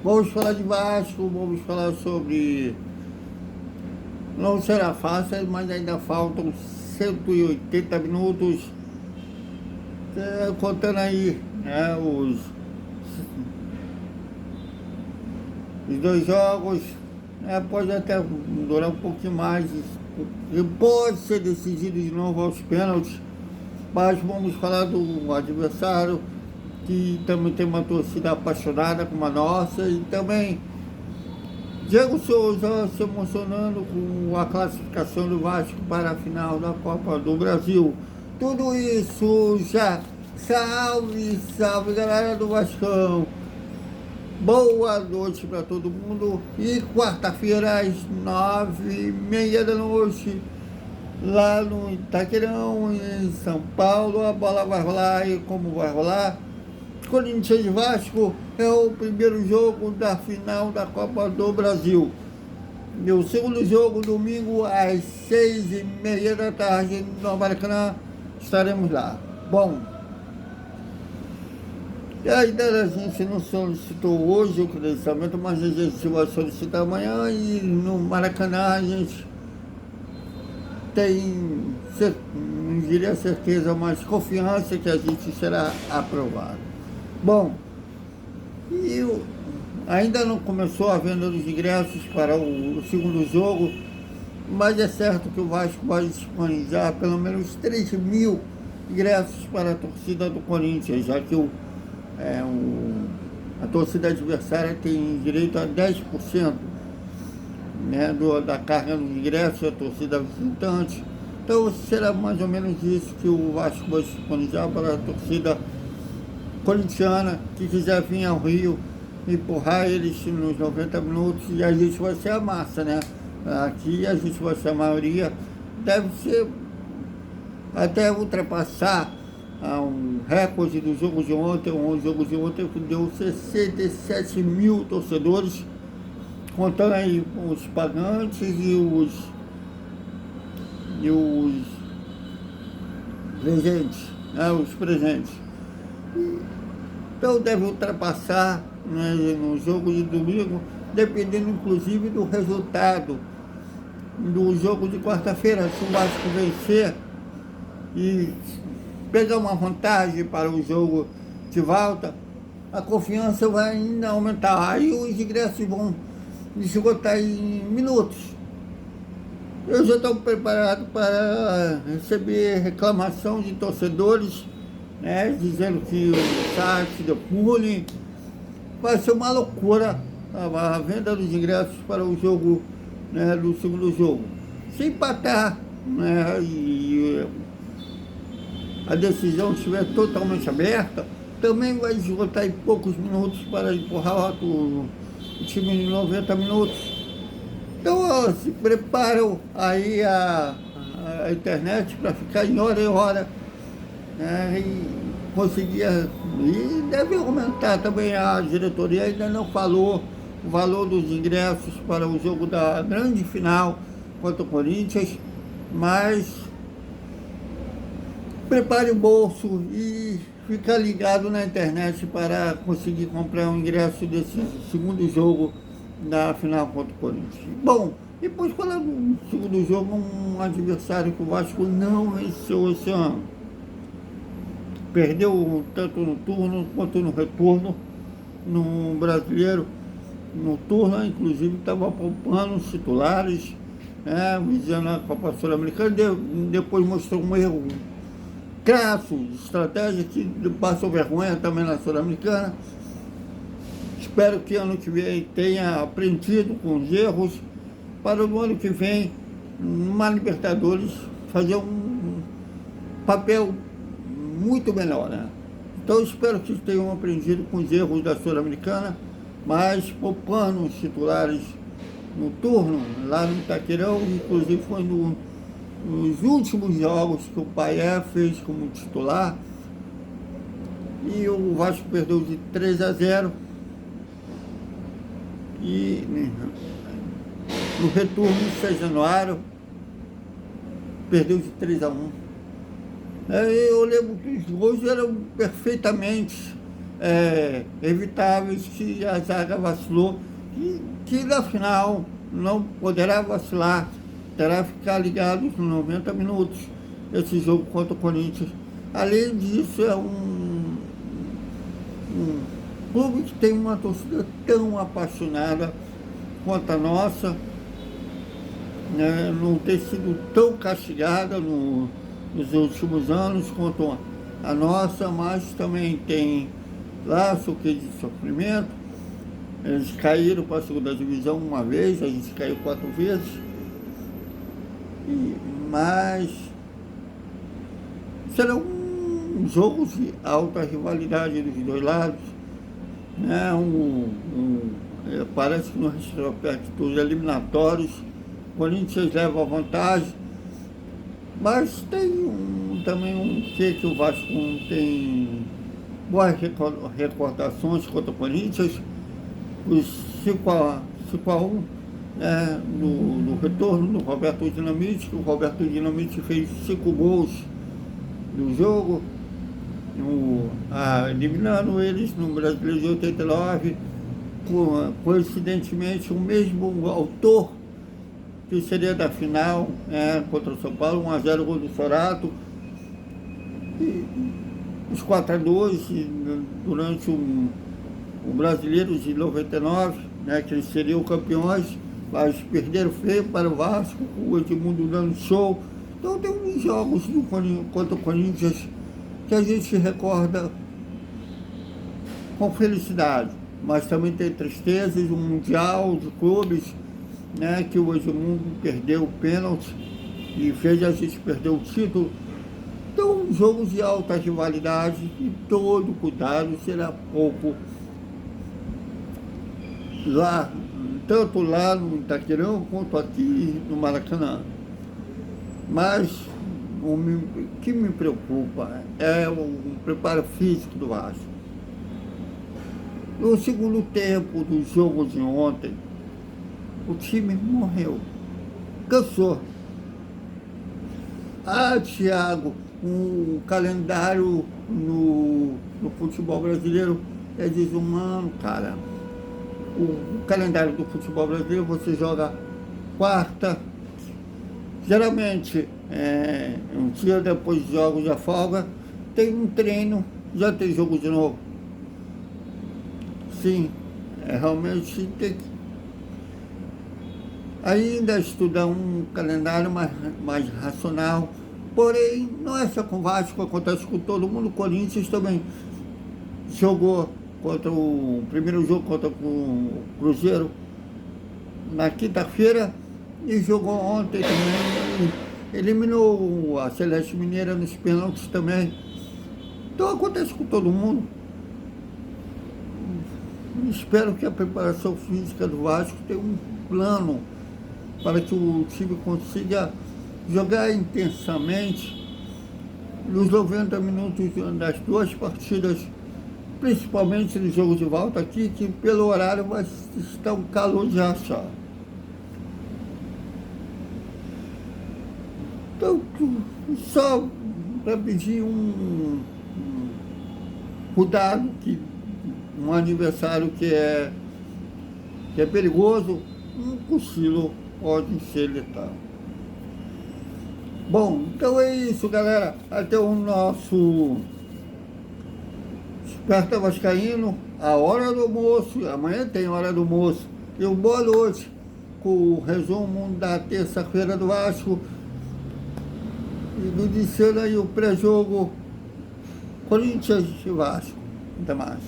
Vamos falar de Vasco, vamos falar sobre... Não será fácil, mas ainda faltam 180 minutos, contando aí, né, os dois jogos, pode até durar um pouquinho mais, e pode ser decidido de novo aos pênaltis, mas vamos falar do adversário, que também tem uma torcida apaixonada como a nossa, e também Diego Souza se emocionando com a classificação do Vasco para a final da Copa do Brasil. Tudo isso já. Salve, salve, galera do Vascão. Boa noite para todo mundo. E quarta-feira às 9h30 da noite, lá no Itaquerão, em São Paulo, a bola vai rolar. E como vai rolar? Corinthians e Vasco é o primeiro jogo da final da Copa do Brasil. E o segundo jogo, domingo, às 6h30 da tarde, no Maracanã, estaremos lá. Bom, e ainda a gente não solicitou hoje o credenciamento, mas a gente vai solicitar amanhã, e no Maracanã a gente tem, não diria certeza, mas confiança que a gente será aprovado. Bom, ainda não começou a venda dos ingressos para o segundo jogo, mas é certo que o Vasco vai disponibilizar pelo menos 3.000 ingressos para a torcida do Corinthians, já que a torcida adversária tem direito a 10%, né, da carga dos ingressos, a torcida visitante. Então será mais ou menos isso que o Vasco vai disponibilizar para a torcida corintiana que quiser vir ao Rio, empurrar eles nos 90 minutos, e a gente vai ser a massa, né? Aqui a gente vai ser a maioria, deve ser até ultrapassar um recorde do jogo de ontem. O jogo de ontem deu 67 mil torcedores, contando aí os pagantes e os presentes, né? Os presentes. Então deve ultrapassar, né, no jogo de domingo, dependendo inclusive do resultado do jogo de quarta-feira. Se o Vasco vencer e pegar uma vantagem para o jogo de volta, a confiança vai ainda aumentar. Aí os ingressos vão esgotar em minutos. Eu já estou preparado para receber reclamação de torcedores, né, dizendo que o site deu pune. Vai ser uma loucura a venda dos ingressos para o jogo, né, do segundo jogo. Se empatar, né, e a decisão estiver totalmente aberta, também vai esgotar em poucos minutos para empurrar o time em 90 minutos. Então, se preparam aí a internet para ficar em hora e hora, né, e conseguia, e deve aumentar também. A diretoria ainda não falou o valor dos ingressos para o jogo da grande final contra o Corinthians, mas prepare o bolso e fica ligado na internet para conseguir comprar um ingresso desse segundo jogo da final contra o Corinthians. Bom, depois falando do segundo jogo, um adversário que o Vasco não venceu esse ano. Perdeu tanto no turno quanto no retorno. No Brasileiro, no turno, inclusive, estava poupando os titulares, né, visando a Copa Sul-Americana. Depois mostrou um erro crasso de estratégia, que passou vergonha também na Sul-Americana. Espero que ano que vem tenha aprendido com os erros, para o ano que vem, numa Libertadores, fazer um papel muito melhor, né? Então espero que tenham aprendido com os erros da Sul-Americana, mas poupando os titulares no turno, lá no Itaquerão. Inclusive foi nos últimos jogos que o Payet fez como titular, e o Vasco perdeu de 3-0, e no retorno em 6 de januário perdeu de 3-1. Eu lembro que os gols eram perfeitamente evitáveis que a zaga vacilou e que na final não poderá vacilar, terá que ficar ligado nos 90 minutos esse jogo contra o Corinthians. Além disso, é um clube que tem uma torcida tão apaixonada quanto a nossa, né, não ter sido tão castigada nos últimos anos quanto a nossa, mas também tem laço que de sofrimento. Eles caíram para a segunda divisão uma vez, a gente caiu 4 vezes, mas serão jogos de alta rivalidade dos dois lados, né? Parece que no retrospecto dos eliminatórios o Corinthians leva a vantagem, mas tem também que o Vasco tem boas recordações contra o Corinthians, os 5-1, né, no retorno do Roberto Dinamite, que o Roberto Dinamite fez 5 gols no jogo, eliminando eles no Brasileiro de 89, coincidentemente o mesmo autor que seria da final, contra o São Paulo, 1-0 gol do Sorato, e os 4-2 durante o Brasileiro de 99, né, que eles seriam campeões, mas perderam feio para o Vasco, o Edmundo dando show. Então tem uns jogos contra o Corinthians que a gente recorda com felicidade, mas também tem tristezas, um Mundial de Clubes, né, que o Edmundo perdeu o pênalti e fez a gente perder o título. Então, jogos de alta rivalidade e todo cuidado será pouco lá, tanto lá no Itaquerão quanto aqui no Maracanã. Mas o que me preocupa é o preparo físico do Vasco. No segundo tempo do jogo de ontem, o time morreu, cansou. Thiago, o calendário no futebol brasileiro é desumano, cara. O calendário do futebol brasileiro, você joga quarta, geralmente um dia depois dos jogos da folga, tem um treino, já tem jogo de novo. Sim, realmente tem que ainda estudar um calendário mais racional, porém não é só com o Vasco, acontece com todo mundo. O Corinthians também jogou contra o primeiro jogo contra o Cruzeiro na quinta-feira e jogou ontem também, eliminou a Celeste Mineira nos pênaltis também. Então acontece com todo mundo. Espero que a preparação física do Vasco tenha um plano para que o time consiga jogar intensamente nos 90 minutos das duas partidas, principalmente no jogo de volta aqui, que pelo horário vai estar um calor de rachar. Então, só para pedir um cuidado, que um aniversário que é perigoso, um cochilo pode ser letal. Bom, então é isso, galera. Até o nosso Desperta Vascaíno, a hora do almoço. Amanhã tem hora do almoço. E um boa noite com o resumo da terça-feira do Vasco. E do iniciando aí o pré-jogo Corinthians e Vasco. Até mais.